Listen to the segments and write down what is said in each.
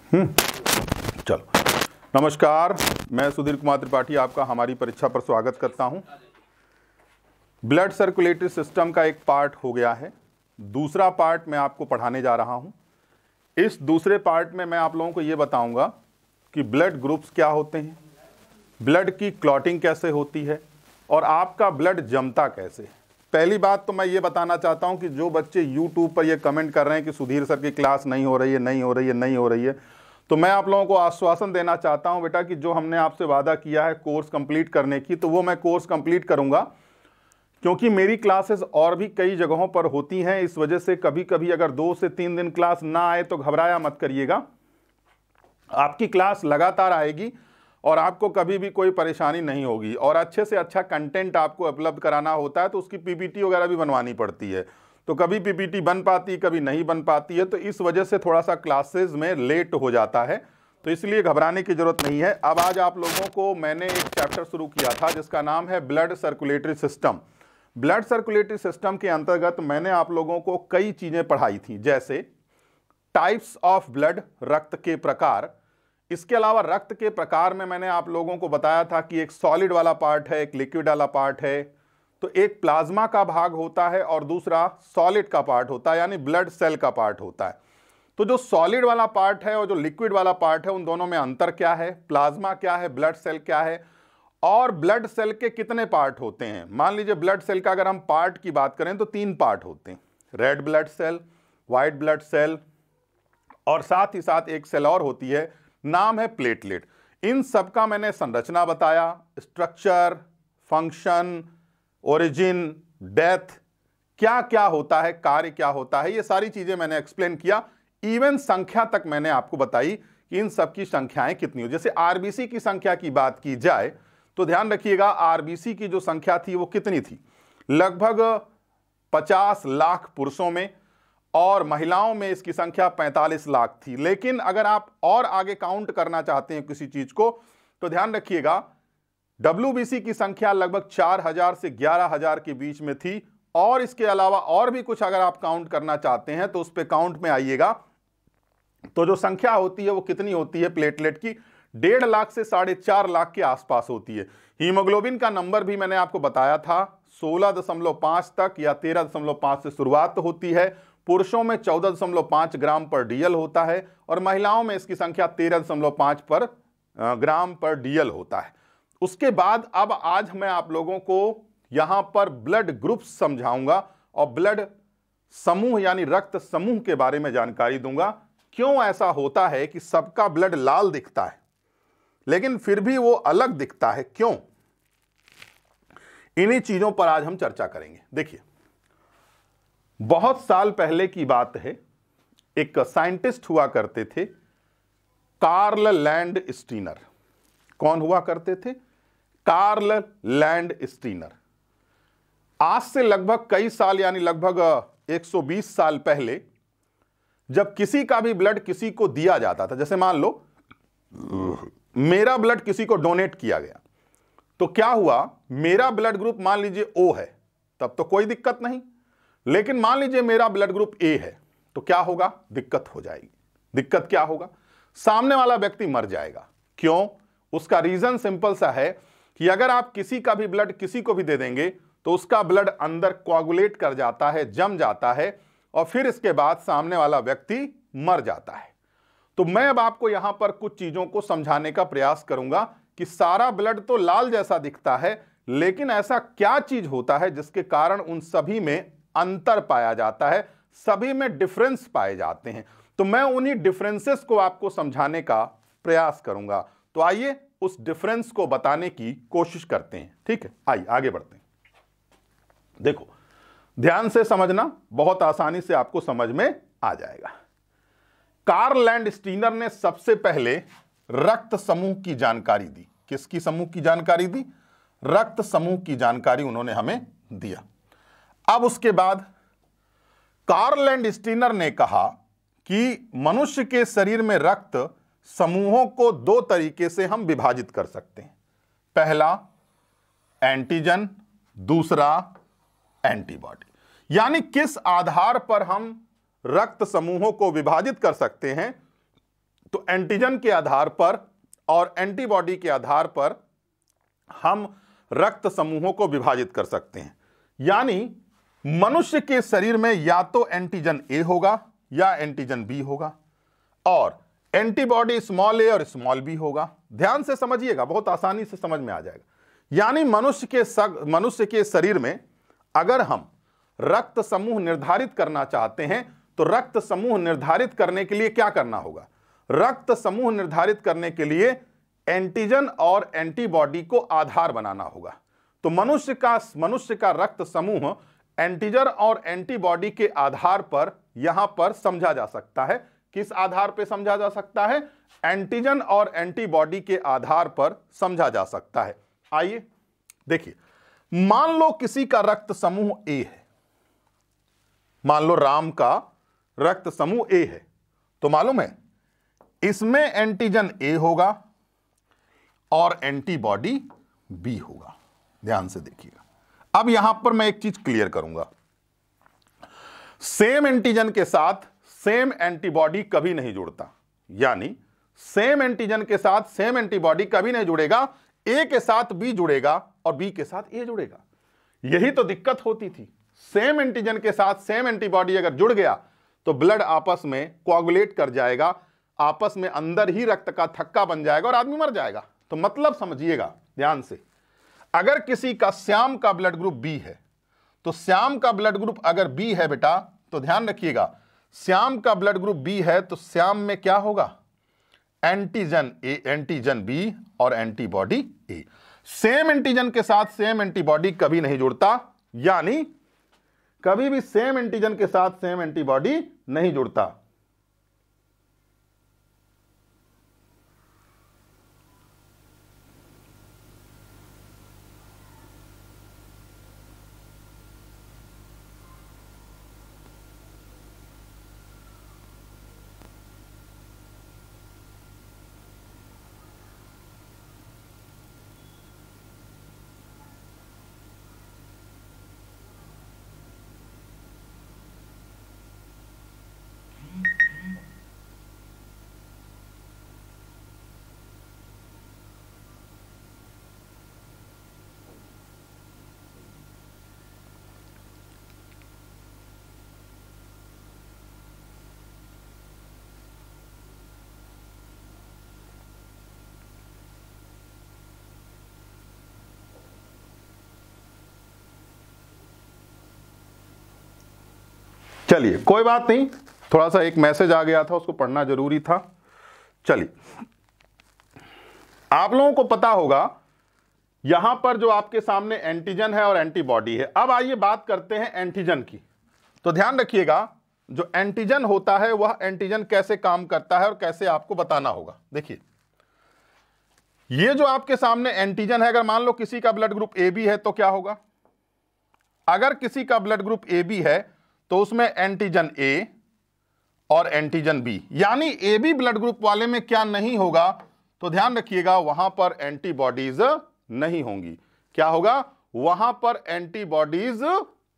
चलो, नमस्कार, मैं सुधीर कुमार त्रिपाठी आपका हमारी परीक्षा पर स्वागत करता हूं। ब्लड सर्कुलेटरी सिस्टम का एक पार्ट हो गया है, दूसरा पार्ट मैं आपको पढ़ाने जा रहा हूं। इस दूसरे पार्ट में मैं आप लोगों को ये बताऊंगा कि ब्लड ग्रुप्स क्या होते हैं, ब्लड की क्लॉटिंग कैसे होती है और आपका ब्लड जमता कैसे है। पहली बात तो मैं ये बताना चाहता हूं कि जो बच्चे YouTube पर ये कमेंट कर रहे हैं कि सुधीर सर की क्लास नहीं हो रही है, तो मैं आप लोगों को आश्वासन देना चाहता हूं बेटा कि जो हमने आपसे वादा किया है कोर्स कंप्लीट करने की, तो वो मैं कोर्स कंप्लीट करूंगा, क्योंकि मेरी क्लासेस और भी कई जगहों पर होती हैं। इस वजह से कभी कभी अगर 2 से 3 दिन क्लास ना आए तो घबराया मत करिएगा, आपकी क्लास लगातार आएगी और आपको कभी भी कोई परेशानी नहीं होगी। और अच्छे से अच्छा कंटेंट आपको उपलब्ध कराना होता है तो उसकी पीपीटी वगैरह भी बनवानी पड़ती है, तो कभी पीपीटी बन पाती, कभी नहीं बन पाती है, तो इस वजह से थोड़ा सा क्लासेस में लेट हो जाता है, तो इसलिए घबराने की जरूरत नहीं है। अब आज आप लोगों को मैंने एक चैप्टर शुरू किया था जिसका नाम है blood circulatory system. Blood circulatory system के अंतर्गत मैंने आप लोगों को कई चीजें पढ़ाई थी, जैसे टाइप्स ऑफ ब्लड, रक्त के प्रकार। इसके अलावा रक्त के प्रकार में मैंने आप लोगों को बताया था कि एक सॉलिड वाला पार्ट है, एक लिक्विड वाला पार्ट है, तो एक प्लाज्मा का भाग होता है और दूसरा सॉलिड का पार्ट होता है, यानी ब्लड सेल का पार्ट होता है। तो जो सॉलिड वाला पार्ट है और जो लिक्विड वाला पार्ट है, उन दोनों में अंतर क्या है, प्लाज्मा क्या है, ब्लड सेल क्या है, और ब्लड सेल के कितने पार्ट होते हैं। मान लीजिए ब्लड सेल का अगर हम पार्ट की बात करें तो 3 पार्ट होते हैं, red blood cell, white blood cell, और साथ ही साथ एक सेल और होती है, नाम है प्लेटलेट। इन सब का मैंने संरचना बताया, स्ट्रक्चर, फंक्शन, ओरिजिन, डेथ, क्या क्या होता है, कार्य क्या होता है, ये सारी चीजें मैंने एक्सप्लेन किया। इवन संख्या तक मैंने आपको बताई कि इन सब की संख्याएं कितनी हो। जैसे आरबीसी की संख्या की बात की जाए तो ध्यान रखिएगा, आरबीसी की जो संख्या थी वो कितनी थी, लगभग 50 लाख पुरुषों में और महिलाओं में इसकी संख्या 45 लाख थी। लेकिन अगर आप और आगे काउंट करना चाहते हैं किसी चीज को तो ध्यान रखिएगा, डब्ल्यूबीसी की संख्या लगभग 4000 से 11000 के बीच में थी। और इसके अलावा और भी कुछ अगर आप काउंट करना चाहते हैं तो उस पे काउंट में आइएगा, तो जो संख्या होती है वो कितनी होती है प्लेटलेट की, 1.5 लाख से 4.5 लाख के आसपास होती है। हीमोग्लोबिन का नंबर भी मैंने आपको बताया था, 16.5 तक या 13.5 से शुरुआत होती है। पुरुषों में 14.5 ग्राम पर डीएल होता है और महिलाओं में इसकी संख्या 13.5 पर ग्राम पर डीएल होता है। उसके बाद अब आज मैं आप लोगों को यहां पर ब्लड ग्रुप समझाऊंगा और ब्लड समूह यानी रक्त समूह के बारे में जानकारी दूंगा। क्यों ऐसा होता है कि सबका ब्लड लाल दिखता है लेकिन फिर भी वो अलग दिखता है, क्यों? इन्हीं चीजों पर आज हम चर्चा करेंगे। देखिए, बहुत साल पहले की बात है, एक साइंटिस्ट हुआ करते थे, कार्ल लैंड स्टीनर। कौन हुआ करते थे? Karl Landsteiner. आज से लगभग कई साल यानी लगभग 120 साल पहले जब किसी का भी ब्लड किसी को दिया जाता था, जैसे मान लो मेरा ब्लड किसी को डोनेट किया गया, तो क्या हुआ, मेरा ब्लड ग्रुप मान लीजिए ओ है, तब तो कोई दिक्कत नहीं। लेकिन मान लीजिए मेरा ब्लड ग्रुप ए है, तो क्या होगा, दिक्कत हो जाएगी। दिक्कत क्या होगा, सामने वाला व्यक्ति मर जाएगा। क्यों? उसका रीजन सिंपल सा है कि अगर आप किसी का भी ब्लड किसी को भी दे देंगे तो उसका ब्लड अंदर कोआगुलेट कर जाता है, जम जाता है, और फिर इसके बाद सामने वाला व्यक्ति मर जाता है। तो मैं अब आपको यहां पर कुछ चीजों को समझाने का प्रयास करूंगा कि सारा ब्लड तो लाल जैसा दिखता है, लेकिन ऐसा क्या चीज होता है जिसके कारण उन सभी में अंतर पाया जाता है, सभी में डिफरेंस पाए जाते हैं। तो मैं उन्हीं डिफरेंसेस को आपको समझाने का प्रयास करूंगा। तो आइए उस डिफरेंस को बताने की कोशिश करते हैं, ठीक है? आइए आगे बढ़ते हैं। देखो, ध्यान से समझना, बहुत आसानी से आपको समझ में आ जाएगा। कार्ल लैंड स्टीनर ने सबसे पहले रक्त समूह की जानकारी दी। किसकी समूह की जानकारी दी? रक्त समूह की जानकारी उन्होंने हमें दिया। अब उसके बाद कार्ल लैंड स्टीनर ने कहा कि मनुष्य के शरीर में रक्त समूहों को 2 तरीके से हम विभाजित कर सकते हैं। पहला एंटीजन, दूसरा एंटीबॉडी। यानी किस आधार पर हम रक्त समूहों को विभाजित कर सकते हैं, तो एंटीजन के आधार पर और एंटीबॉडी के आधार पर हम रक्त समूहों को विभाजित कर सकते हैं। यानी मनुष्य के शरीर में या तो एंटीजन ए होगा या एंटीजन बी होगा और एंटीबॉडी स्मॉल ए और स्मॉल बी होगा। ध्यान से समझिएगा, बहुत आसानी से समझ में आ जाएगा। यानी मनुष्य के शरीर में अगर हम रक्त समूह निर्धारित करना चाहते हैं तो रक्त समूह निर्धारित करने के लिए क्या करना होगा? रक्त समूह निर्धारित करने के लिए एंटीजन और एंटीबॉडी को आधार बनाना होगा। तो मनुष्य का रक्त समूह एंटीजन और एंटीबॉडी के आधार पर यहां पर समझा जा सकता है। किस आधार पर समझा जा सकता है? एंटीजन और एंटीबॉडी के आधार पर समझा जा सकता है। आइए देखिए, मान लो किसी का रक्त समूह ए है, मान लो राम का रक्त समूह ए है, तो मालूम है इसमें एंटीजन ए होगा और एंटीबॉडी बी होगा। ध्यान से देखिएगा। अब यहां पर मैं एक चीज क्लियर करूंगा, सेम एंटीजन के साथ सेम एंटीबॉडी कभी नहीं जुड़ता। यानी सेम एंटीजन के साथ सेम एंटीबॉडी कभी नहीं जुड़ेगा। ए के साथ बी जुड़ेगा और बी के साथ ए जुड़ेगा। यही तो दिक्कत होती थी। सेम एंटीजन के साथ सेम एंटीबॉडी अगर जुड़ गया तो ब्लड आपस में कोआगुलेट कर जाएगा, आपस में अंदर ही रक्त का थक्का बन जाएगा और आदमी मर जाएगा। तो मतलब समझिएगा ध्यान से, अगर किसी का श्याम का ब्लड ग्रुप बी है तो श्याम का ब्लड ग्रुप अगर बी है बेटा, तो ध्यान रखिएगा, श्याम का ब्लड ग्रुप बी है तो श्याम में क्या होगा? एंटीजन ए, एंटीजन बी और एंटीबॉडी ए। सेम एंटीजन के साथ सेम एंटीबॉडी कभी नहीं जुड़ता। यानी कभी भी सेम एंटीजन के साथ सेम एंटीबॉडी नहीं जुड़ता। चलिए कोई बात नहीं, थोड़ा सा एक मैसेज आ गया था, उसको पढ़ना जरूरी था। चलिए, आप लोगों को पता होगा यहां पर जो आपके सामने एंटीजन है और एंटीबॉडी है। अब आइए बात करते हैं एंटीजन की। तो ध्यान रखिएगा, जो एंटीजन होता है वह एंटीजन कैसे काम करता है और कैसे आपको बताना होगा। देखिए, ये जो आपके सामने एंटीजन है, अगर मान लो किसी का ब्लड ग्रुप ए बी है तो क्या होगा? अगर किसी का ब्लड ग्रुप ए बी है तो उसमें एंटीजन ए और एंटीजन बी, यानी ए बी ब्लड ग्रुप वाले में क्या नहीं होगा? तो ध्यान रखिएगा, वहां पर एंटीबॉडीज नहीं होंगी। क्या होगा? वहां पर एंटीबॉडीज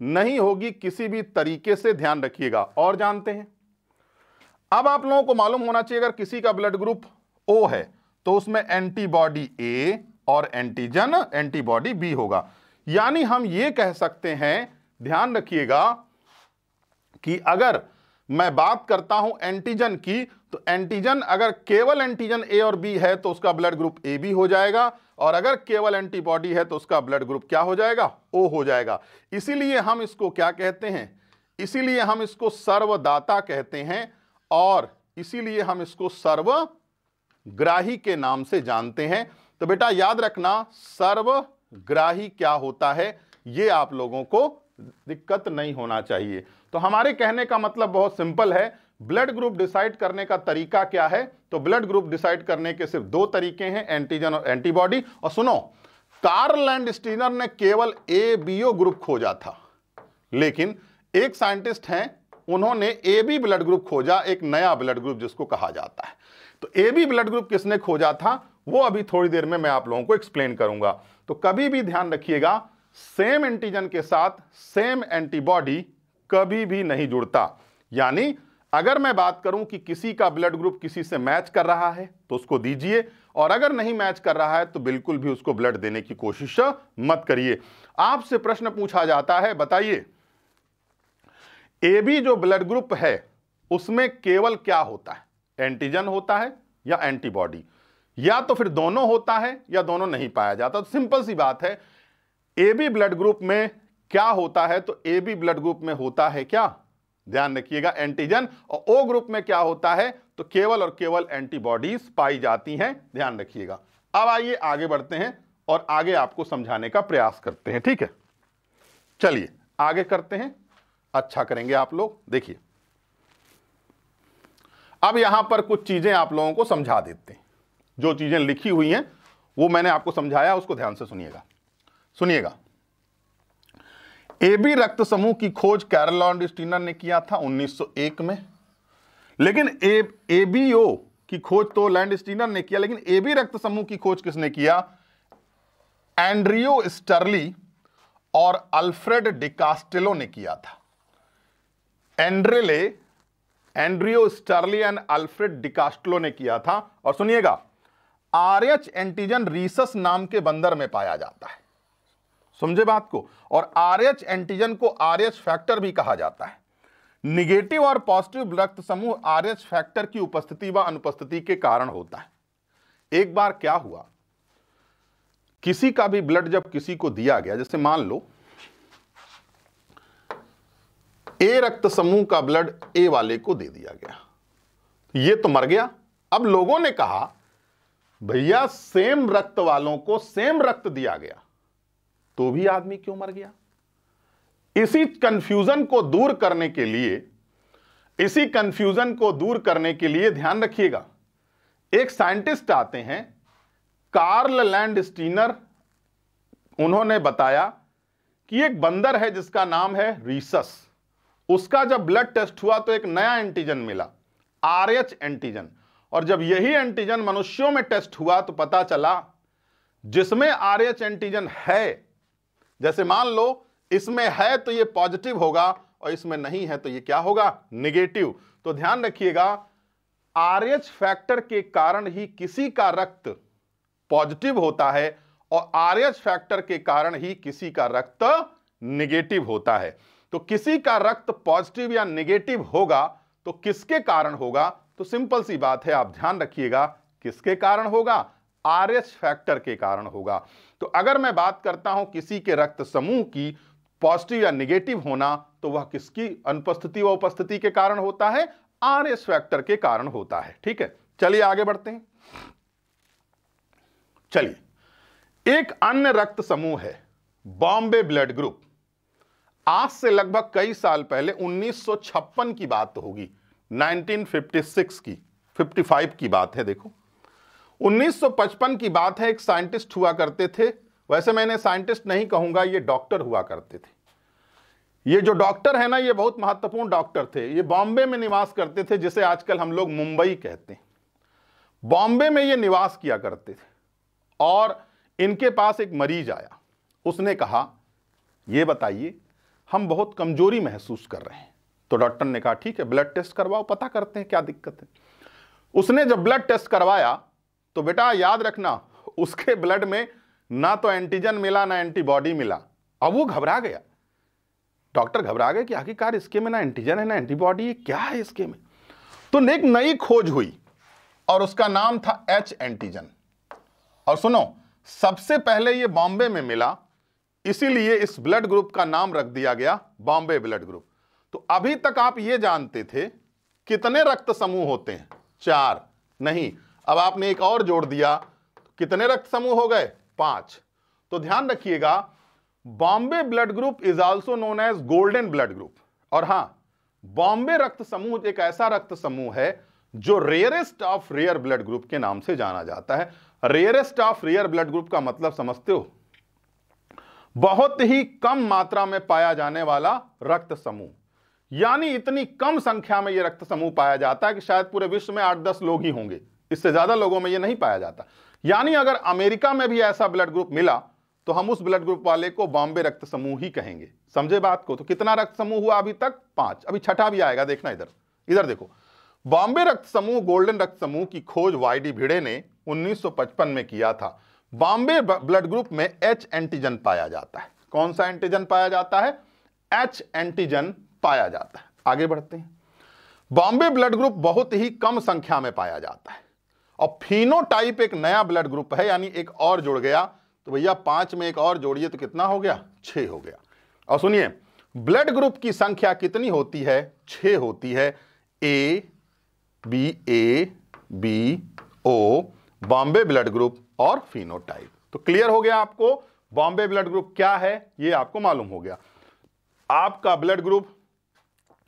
नहीं होगी किसी भी तरीके से। ध्यान रखिएगा। और जानते हैं, अब आप लोगों को मालूम होना चाहिए, अगर किसी का ब्लड ग्रुप ओ है तो उसमें एंटीबॉडी ए और एंटीजन एंटीबॉडी बी होगा। यानी हम ये कह सकते हैं, ध्यान रखिएगा, कि अगर मैं बात करता हूं एंटीजन की, तो एंटीजन अगर केवल एंटीजन ए और बी है तो उसका ब्लड ग्रुप ए बी हो जाएगा, और अगर केवल एंटीबॉडी है तो उसका ब्लड ग्रुप क्या हो जाएगा? ओ हो जाएगा। इसीलिए हम इसको क्या कहते हैं? इसीलिए हम इसको सर्वदाता कहते हैं और इसीलिए हम इसको सर्वग्राही के नाम से जानते हैं। तो बेटा याद रखना, सर्वग्राही क्या होता है, ये आप लोगों को दिक्कत नहीं होना चाहिए। तो हमारे कहने का मतलब बहुत सिंपल है। ब्लड ग्रुप डिसाइड करने का तरीका क्या है? तो ब्लड ग्रुप डिसाइड करने के सिर्फ दो तरीके हैं, एंटीजन और एंटीबॉडी। और सुनो, कार्ल लैंडस्टीनर ने केवल ए बीओ ग्रुप खोजा था, लेकिन एक साइंटिस्ट हैं, उन्होंने ए बी ब्लड ग्रुप खोजा, एक नया ब्लड ग्रुप जिसको कहा जाता है। तो ए बी ब्लड ग्रुप किसने खोजा था वो अभी थोड़ी देर में मैं आप लोगों को एक्सप्लेन करूंगा। तो कभी भी ध्यान रखिएगा, सेम एंटीजन के साथ सेम एंटीबॉडी कभी भी नहीं जुड़ता। यानी अगर मैं बात करूं कि किसी का ब्लड ग्रुप किसी से मैच कर रहा है तो उसको दीजिए, और अगर नहीं मैच कर रहा है तो बिल्कुल भी उसको ब्लड देने की कोशिश मत करिए। आपसे प्रश्न पूछा जाता है, बताइए AB जो ब्लड ग्रुप है उसमें केवल क्या होता है, एंटीजन होता है या एंटीबॉडी, या तो फिर दोनों होता है या दोनों नहीं पाया जाता। तो सिंपल सी बात है, AB ब्लड ग्रुप में क्या होता है, तो AB ब्लड ग्रुप में होता है क्या, ध्यान रखिएगा, एंटीजन। और O ग्रुप में क्या होता है, तो केवल और केवल एंटीबॉडीज पाई जाती हैं, ध्यान रखिएगा। अब आइए आगे बढ़ते हैं और आगे आपको समझाने का प्रयास करते हैं, ठीक है। चलिए आगे करते हैं, अच्छा करेंगे आप लोग। देखिए अब यहां पर कुछ चीजें आप लोगों को समझा देते हैं, जो चीजें लिखी हुई हैं वो मैंने आपको समझाया, उसको ध्यान से सुनिएगा। AB रक्त समूह की खोज कैरल लैंडस्टीनर ने किया था 1901 में, लेकिन ABO की खोज तो लैंडस्टीनर ने किया, लेकिन AB रक्त समूह की खोज किसने किया, एंड्रियो स्टर्ली और अल्फ्रेड डिकास्टेलो ने किया था। एंड्रियो स्टर्ली एंड अल्फ्रेड डिकास्टेलो ने किया था। और सुनिएगा, RH एंटीजन रीसस नाम के बंदर में पाया जाता है, समझे बात को, और RH एंटीजन को RH फैक्टर भी कहा जाता है। निगेटिव और पॉजिटिव रक्त समूह RH फैक्टर की उपस्थिति व अनुपस्थिति के कारण होता है। एक बार क्या हुआ, किसी का भी ब्लड जब किसी को दिया गया, जैसे मान लो A रक्त समूह का ब्लड A वाले को दे दिया गया, ये तो मर गया। अब लोगों ने कहा भैया सेम रक्त वालों को सेम रक्त दिया गया तो भी आदमी क्यों मर गया। इसी कंफ्यूजन को दूर करने के लिए ध्यान रखिएगा, एक साइंटिस्ट आते हैं कार्ल लैंडस्टीनर, उन्होंने बताया कि एक बंदर है जिसका नाम है रीसस, उसका जब ब्लड टेस्ट हुआ तो एक नया एंटीजन मिला, RH एंटीजन। और जब यही एंटीजन मनुष्यों में टेस्ट हुआ तो पता चला जिसमें RH एंटीजन है, जैसे मान लो इसमें है तो ये पॉजिटिव होगा और इसमें नहीं है तो ये क्या होगा, नेगेटिव। तो ध्यान रखिएगा, RH फैक्टर के कारण ही किसी का रक्त पॉजिटिव होता है और RH फैक्टर के कारण ही किसी का रक्त नेगेटिव होता है। तो किसी का रक्त पॉजिटिव या नेगेटिव होगा तो किसके कारण होगा, तो सिंपल सी बात है, आप ध्यान रखिएगा, किसके कारण होगा, RH फैक्टर के कारण होगा। तो अगर मैं बात करता हूं किसी के रक्त समूह की पॉजिटिव या नेगेटिव होना, तो वह किसकी अनुपस्थिति व उपस्थिति के कारण होता है, RH फैक्टर के कारण होता है, ठीक है। चलिए आगे बढ़ते हैं। चलिए एक अन्य रक्त समूह है बॉम्बे ब्लड ग्रुप। आज से लगभग कई साल पहले 1956 की बात होगी, 1956 की 55 की बात है। देखो 1955 की बात है, एक साइंटिस्ट हुआ करते थे, वैसे मैंने साइंटिस्ट नहीं कहूंगा, ये डॉक्टर हुआ करते थे। ये जो डॉक्टर है ना, ये बहुत महत्वपूर्ण डॉक्टर थे। ये बॉम्बे में निवास करते थे, जिसे आजकल हम लोग मुंबई कहते हैं। बॉम्बे में ये निवास किया करते थे और इनके पास एक मरीज आया, उसने कहा ये बताइए हम बहुत कमजोरी महसूस कर रहे हैं। तो डॉक्टर ने कहा ठीक है ब्लड टेस्ट करवाओ, पता करते हैं क्या दिक्कत है। उसने जब ब्लड टेस्ट करवाया तो बेटा याद रखना, उसके ब्लड में ना तो एंटीजन मिला ना एंटीबॉडी मिला। अब वो घबरा गया, डॉक्टर घबरा गए कि आखिरकार इसके में ना एंटीजन है ना एंटीबॉडी, क्या है इसके में। तो एक नई खोज हुई और उसका नाम था H एंटीजन। और सुनो, सबसे पहले ये बॉम्बे में मिला, इसीलिए इस ब्लड ग्रुप का नाम रख दिया गया बॉम्बे ब्लड ग्रुप। तो अभी तक आप ये जानते थे कितने रक्त समूह होते हैं, 4, नहीं, अब आपने एक और जोड़ दिया, कितने रक्त समूह हो गए, 5। तो ध्यान रखिएगा, Bombay blood group is also known as golden blood group. और हां, बॉम्बे रक्त समूह एक ऐसा रक्त समूह है जो rarest of rare blood group के नाम से जाना जाता है। Rarest of rare blood group का मतलब समझते हो, बहुत ही कम मात्रा में पाया जाने वाला रक्त समूह, यानी इतनी कम संख्या में यह रक्त समूह पाया जाता है कि शायद पूरे विश्व में 8-10 लोग ही होंगे, इससे ज्यादा लोगों में यह नहीं पाया जाता। यानी अगर अमेरिका में भी ऐसा ब्लड ग्रुप मिला तो हम उस ब्लड ग्रुप वाले को बॉम्बे रक्त समूह ही कहेंगे, समझे बात को। तो कितना रक्त समूह हुआ अभी तक, 5, अभी छठा भी आएगा, देखना इधर, इधर देखो, बॉम्बे रक्त समूह, गोल्डन रक्त समूह की खोज वाई.डी. भिड़े ने 1955 में किया था। बॉम्बे ब्लड ग्रुप में H एंटीजन पाया जाता है। कौन सा एंटीजन पाया जाता है? H एंटीजन पाया जाता है। आगे बढ़ते हैं। बॉम्बे ब्लड ग्रुप बहुत ही कम संख्या में पाया जाता है और फिनोटाइप एक नया ब्लड ग्रुप है, यानी एक और जुड़ गया। तो भैया 5 में एक और जोड़िए तो कितना हो गया? 6 हो गया। और सुनिए, ब्लड ग्रुप की संख्या कितनी होती है? 6 होती है। A B O, Bombay blood group और फिनोटाइप। तो क्लियर हो गया आपको बॉम्बे ब्लड ग्रुप क्या है, ये आपको मालूम हो गया। आपका ब्लड ग्रुप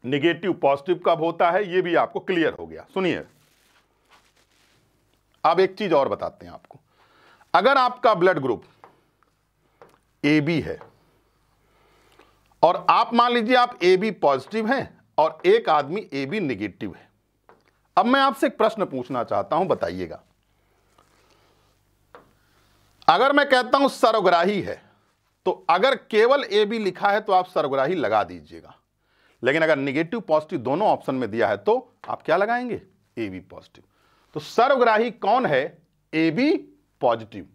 निगेटिव पॉजिटिव कब होता है, ये भी आपको क्लियर हो गया। सुनिए, अब एक चीज और बताते हैं आपको। अगर आपका ब्लड ग्रुप AB है और आप मान लीजिए आप AB पॉजिटिव हैं और एक आदमी AB निगेटिव है, अब मैं आपसे एक प्रश्न पूछना चाहता हूं, बताइएगा। अगर मैं कहता हूं सर्वग्राही है, तो अगर केवल AB लिखा है तो आप सर्वग्राही लगा दीजिएगा, लेकिन अगर निगेटिव पॉजिटिव दोनों ऑप्शन में दिया है तो आप क्या लगाएंगे? AB positive. तो सर्वग्राही कौन है? AB positive.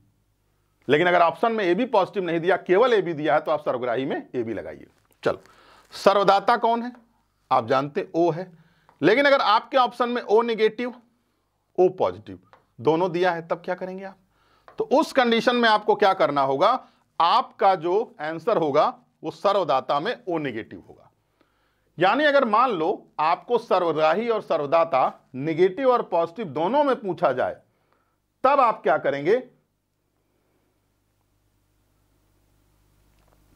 लेकिन अगर ऑप्शन में AB पॉजिटिव नहीं दिया, केवल AB दिया है, तो आप सर्वग्राही में AB लगाइए। चलो, सर्वदाता कौन है? आप जानते O है। लेकिन अगर आपके ऑप्शन में O निगेटिव, O पॉजिटिव दोनों दिया है, तब क्या करेंगे आप? तो उस कंडीशन में आपको क्या करना होगा? आपका जो आंसर होगा वो सर्वदाता में O निगेटिव होगा। यानी अगर मान लो आपको सर्वग्राही और सर्वदाता निगेटिव और पॉजिटिव दोनों में पूछा जाए, तब आप क्या करेंगे?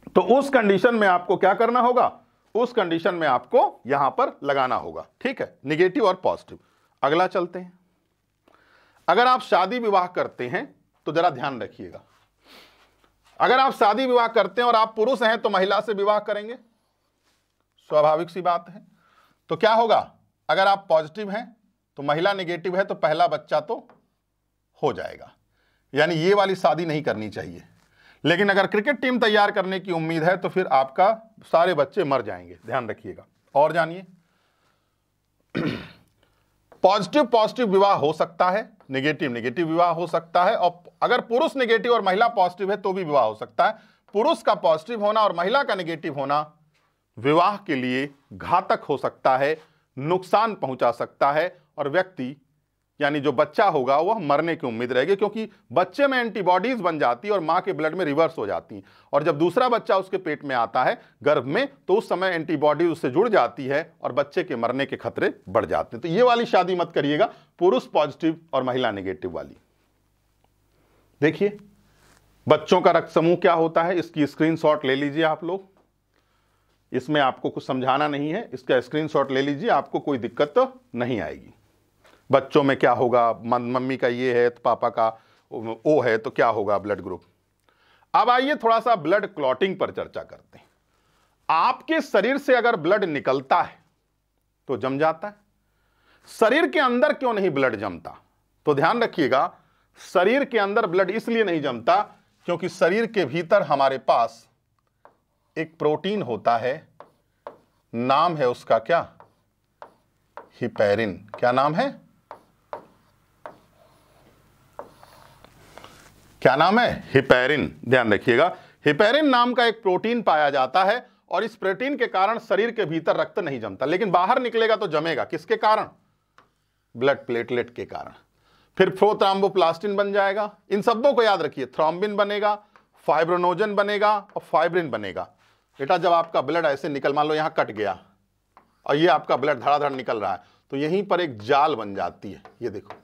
तो उस कंडीशन में आपको क्या करना होगा? उस कंडीशन में आपको यहां पर लगाना होगा। ठीक है, निगेटिव और पॉजिटिव। अगला चलते हैं। अगर आप शादी विवाह करते हैं तो जरा ध्यान रखिएगा। अगर आप शादी विवाह करते हैं और आप पुरुष हैं तो महिला से विवाह करेंगे, स्वाभाविक सी बात है। तो क्या होगा? अगर आप पॉजिटिव हैं तो महिला निगेटिव है तो पहला बच्चा तो हो जाएगा, यानी ये वाली शादी नहीं करनी चाहिए। लेकिन अगर क्रिकेट टीम तैयार करने की उम्मीद है तो फिर आपका सारे बच्चे मर जाएंगे, ध्यान रखिएगा। और जानिए, पॉजिटिव पॉजिटिव विवाह हो सकता है, निगेटिव निगेटिव विवाह हो सकता है, और अगर पुरुष निगेटिव और महिला पॉजिटिव है तो भी विवाह हो सकता है। पुरुष का पॉजिटिव होना और महिला का निगेटिव होना विवाह के लिए घातक हो सकता है, नुकसान पहुंचा सकता है, और व्यक्ति यानी जो बच्चा होगा वह मरने की उम्मीद रहेगी, क्योंकि बच्चे में एंटीबॉडीज बन जाती है और मां के ब्लड में रिवर्स हो जाती हैं, और जब दूसरा बच्चा उसके पेट में आता है गर्भ में, तो उस समय एंटीबॉडीज उससे जुड़ जाती है और बच्चे के मरने के खतरे बढ़ जाते हैं। तो ये वाली शादी मत करिएगा, पुरुष पॉजिटिव और महिला नेगेटिव वाली। देखिए, बच्चों का रक्त समूह क्या होता है, इसकी स्क्रीनशॉट ले लीजिए आप लोग। इसमें आपको कुछ समझाना नहीं है, इसका स्क्रीनशॉट ले लीजिए, आपको कोई दिक्कत तो नहीं आएगी। बच्चों में क्या होगा? मम्मी का ये है तो पापा का ओ है, तो क्या होगा? Blood group. अब आइए थोड़ा सा ब्लड क्लॉटिंग पर चर्चा करते हैं। आपके शरीर से अगर ब्लड निकलता है तो जम जाता है, शरीर के अंदर क्यों नहीं ब्लड जमता? तो ध्यान रखिएगा, शरीर के अंदर ब्लड इसलिए नहीं जमता क्योंकि शरीर के भीतर हमारे पास एक प्रोटीन होता है, नाम है उसका क्या? हिपैरिन। क्या नाम है? क्या नाम है? हिपैरिन। ध्यान रखिएगा, हिपैरिन नाम का एक प्रोटीन पाया जाता है, और इस प्रोटीन के कारण शरीर के भीतर रक्त नहीं जमता, लेकिन बाहर निकलेगा तो जमेगा। किसके कारण? ब्लड प्लेटलेट के कारण। फिर प्रोथ्रोम्बोप्लास्टिन बन जाएगा। इन शब्दों को याद रखिए, थ्रोम्बिन बनेगा, फाइब्रोनोजन बनेगा और फाइब्रिन बनेगा। बेटा, जब आपका ब्लड ऐसे निकल, मान लो यहां कट गया और ये आपका ब्लड धड़ाधड़ निकल रहा है, तो यहीं पर एक जाल बन जाती है। ये देखो,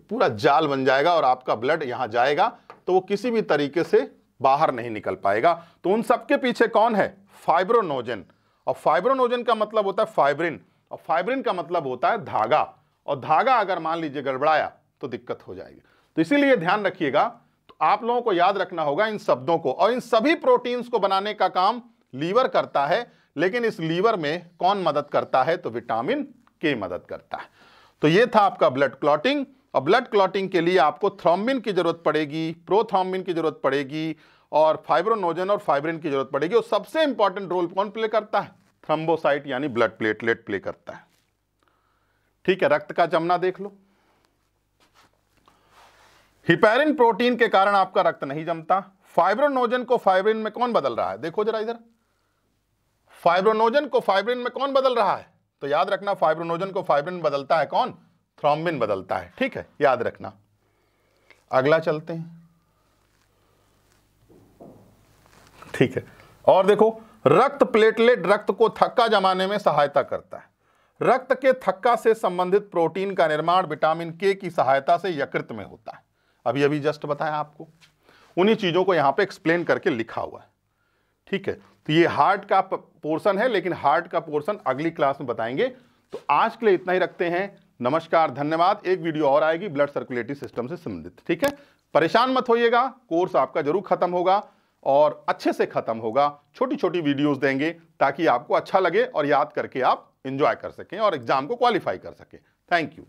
पूरा जाल बन जाएगा और आपका ब्लड यहां जाएगा तो वो किसी भी तरीके से बाहर नहीं निकल पाएगा। तो उन सबके पीछे कौन है? फाइब्रोनोजन। और फाइब्रोनोजन का मतलब होता है फाइब्रिन, और फाइब्रिन का मतलब होता है धागा, और धागा अगर मान लीजिए गड़बड़ाया तो दिक्कत हो जाएगी। तो इसीलिए ध्यान रखिएगा, तो आप लोगों को याद रखना होगा इन शब्दों को। और इन सभी प्रोटीन्स को बनाने का काम लीवर करता है, लेकिन इस लीवर में कौन मदद करता है? तो विटामिन के मदद करता है। तो ये था आपका ब्लड क्लॉटिंग। और ब्लड क्लॉटिंग के लिए आपको थ्रोम्बिन की जरूरत पड़ेगी, प्रोथ्रोम्बिन की जरूरत पड़ेगी, और फाइब्रोनोजन और फाइब्रिन की जरूरत पड़ेगी। और सबसे इंपॉर्टेंट रोल कौन प्ले करता है? थ्रोम्बोसाइट यानी ब्लड प्लेटलेट प्ले करता है। ठीक है, रक्त का जमना देख लो। हिपैरिन प्रोटीन के कारण आपका रक्त नहीं जमता। फाइब्रोनोजन को फाइब्रिन में कौन बदल रहा है, देखो जरा इधर, फाइब्रोनोजन को फाइब्रिन में कौन बदल रहा है, तो याद रखना फाइब्रोनोजन को फाइब्रिन बदलता है कौन, थ्रोम्बिन बदलता है। ठीक है, याद रखना। अगला चलते हैं। ठीक है, और देखो, रक्त प्लेटलेट रक्त को थक्का जमाने में सहायता करता है। रक्त के थक्का से संबंधित प्रोटीन का निर्माण विटामिन के की सहायता से यकृत में होता है। अभी अभी जस्ट बताया आपको, उन्हीं चीजों को यहां पे एक्सप्लेन करके लिखा हुआ है। ठीक है, तो ये हार्ट का पोर्शन है, लेकिन हार्ट का पोर्शन अगली क्लास में बताएंगे। तो आज के लिए इतना ही रखते हैं। नमस्कार, धन्यवाद। एक वीडियो और आएगी ब्लड सर्कुलेटरी सिस्टम से संबंधित। ठीक है, परेशान मत होइएगा, कोर्स आपका जरूर खत्म होगा और अच्छे से खत्म होगा। छोटी छोटी वीडियोस देंगे ताकि आपको अच्छा लगे और याद करके आप एंजॉय कर सकें और एग्जाम को क्वालिफाई कर सकें। Thank you.